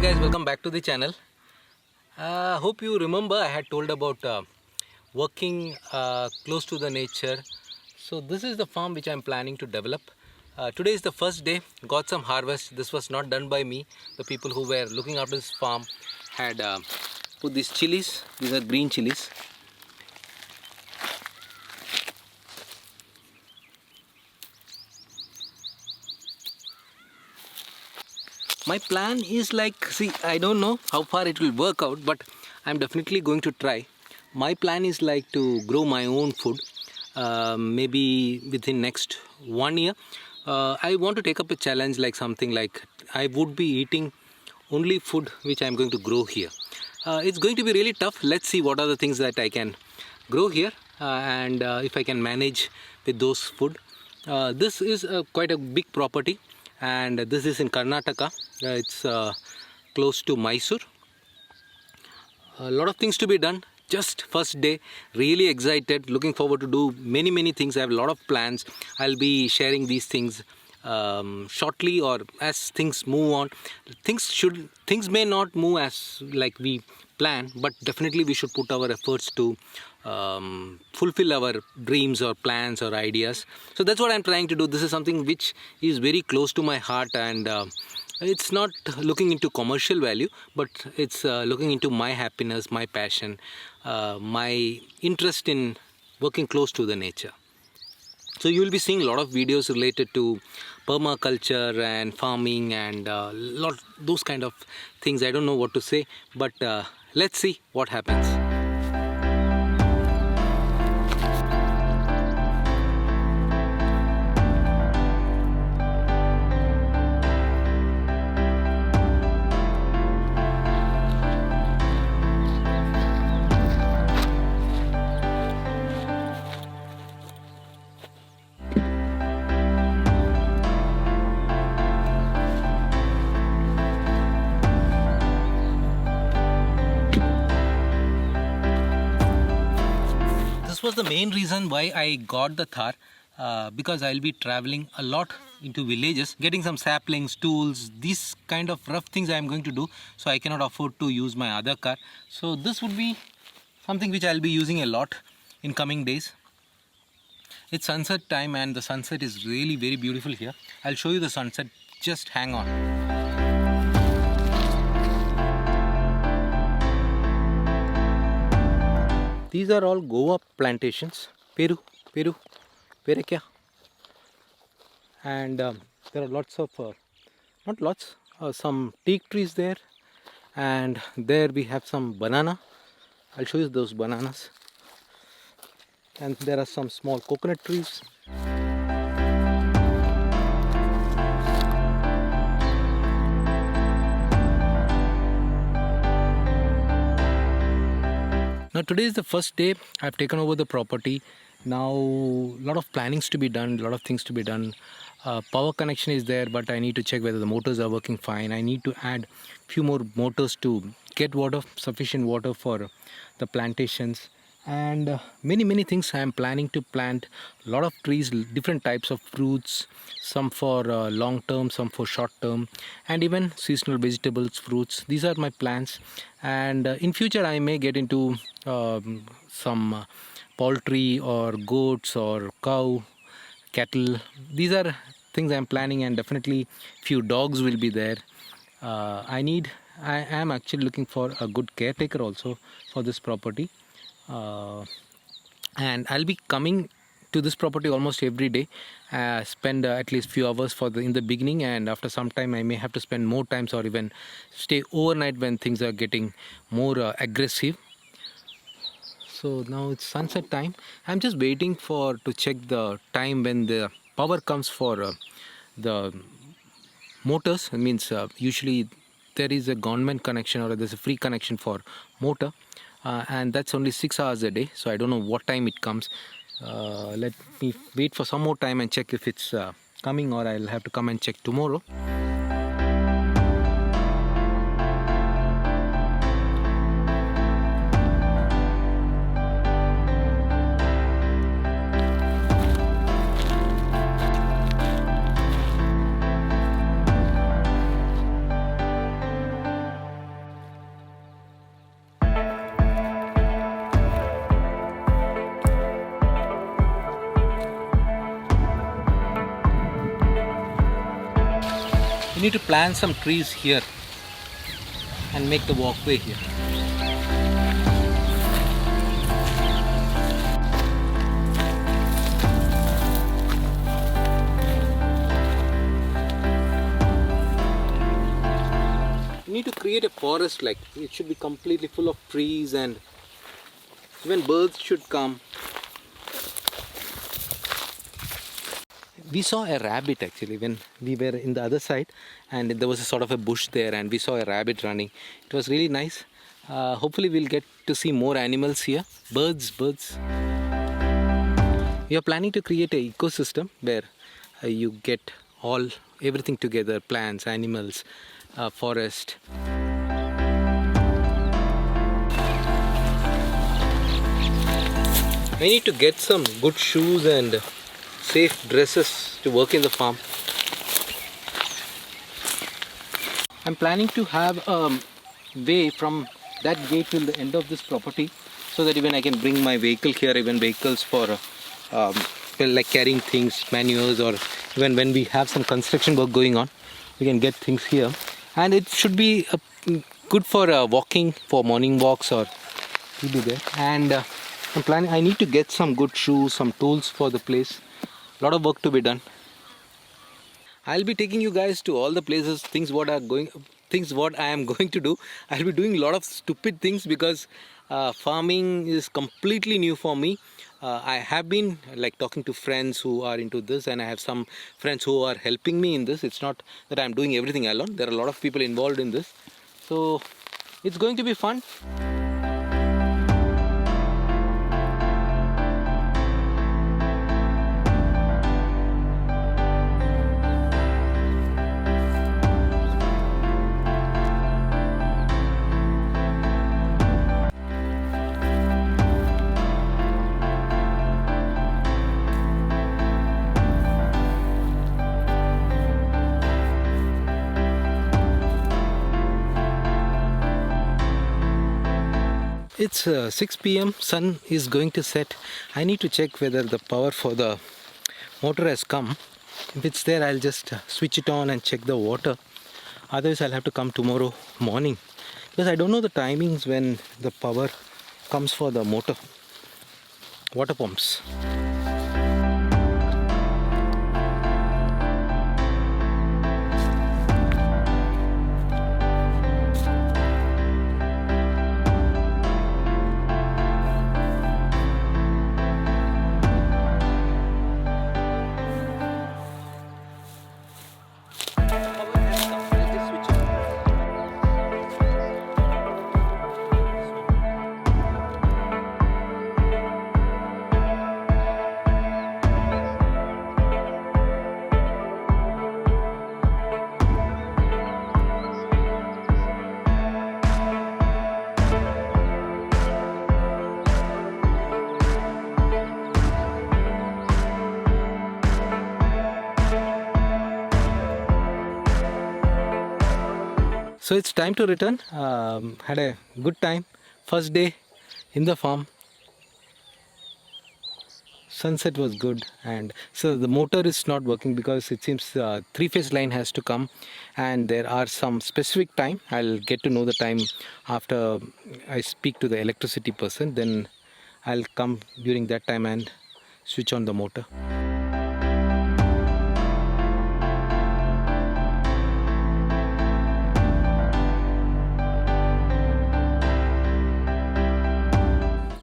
guys, welcome back to the channel. Hope you remember I had told about working close to the nature. So this is the farm which I am planning to develop. Today is the first day, got some harvest. This was not done by me. The people who were looking after this farm had put these chilies. These are green chilies. My plan is like, see, I don't know how far it will work out, but I'm definitely going to try. My plan is like to grow my own food, maybe within next 1 year. I want to take up a challenge like something like I would be eating only food which I'm going to grow here. It's going to be really tough. Let's see what are the things that I can grow here and if I can manage with those food. This is quite a big property. And this is in Karnataka. It's close to Mysore. A lot of things to be done. Just first day, really excited, looking forward to do many things. I have a lot of plans. I'll be sharing these things shortly, or as things move on. Things may not move as like we plan, but definitely we should put our efforts to fulfill our dreams or plans or ideas. So that's what I'm trying to do. This is something which is very close to my heart, and it's not looking into commercial value, but it's looking into my happiness, my passion, my interest in working close to the nature. So you will be seeing a lot of videos related to permaculture and farming and those kind of things. I don't know what to say, but let's see what happens. This was the main reason why I got the Thar, because I'll be traveling a lot into villages, getting some saplings, tools, these kind of rough things I'm going to do, so I cannot afford to use my other car. So this would be something which I'll be using a lot in coming days. It's sunset time and the sunset is really very beautiful here. I'll show you the sunset, just hang on. These are all Goa plantations, Peru, Perekya, and there are lots of, not lots, some teak trees there, and there we have some banana. I'll show you those bananas, and there are some small coconut trees. Now today is the first day I've taken over the property. Now a lot of plannings to be done, a lot of things to be done. Power connection is there, but I need to check whether the motors are working fine. I need to add few more motors to get water, sufficient water for the plantations. And many things I am planning to plant. A lot of trees, different types of fruits, some for long term, some for short term, and even seasonal vegetables, fruits. These are my plans, and in future I may get into some poultry or goats or cow, cattle. These are things I am planning, and definitely few dogs will be there. I am actually looking for a good caretaker also for this property. And I'll be coming to this property almost every day, spend at least few hours in the beginning, and after some time I may have to spend more times or even stay overnight when things are getting more aggressive. So now it's sunset time. I'm just waiting to check the time when the power comes for the motors. It means usually there is a government connection or there's a free connection for motor. And that's only 6 hours a day, so I don't know what time it comes. Let me wait for some more time and check if it's coming, or I'll have to come and check tomorrow. need to plant some trees here and make the walkway here. You need to create a forest, like it should be completely full of trees, and even birds should come. We saw a rabbit actually when we were in the other side, and there was a sort of a bush there, and we saw a rabbit running. It was really nice. Hopefully we'll get to see more animals here. Birds. We are planning to create an ecosystem where you get everything together: plants, animals, forest. I need to get some good shoes and safe dresses to work in the farm. I'm planning to have a way from that gate till the end of this property, so that even I can bring my vehicle here, even vehicles for like carrying things, manures, or even when we have some construction work going on, we can get things here. And it should be good for walking, for morning walks, or to be there. And I'm planning, I need to get some good shoes, some tools for the place. A lot of work to be done. I'll be taking you guys to all the places, things what I am going to do. I'll be doing a lot of stupid things because farming is completely new for me. I have been like talking to friends who are into this, and I have some friends who are helping me in this. It's not that I'm doing everything alone. There are a lot of people involved in this. So it's going to be fun. It's 6 p.m. Sun is going to set. I need to check whether the power for the motor has come. If it's there, I'll just switch it on and check the water. Otherwise, I'll have to come tomorrow morning, because I don't know the timings when the power comes for the water pumps. So it's time to return. Had a good time. First day in the farm. Sunset was good, and so the motor is not working because it seems three-phase line has to come, and there are some specific time. I'll get to know the time after I speak to the electricity person. Then I'll come during that time and switch on the motor.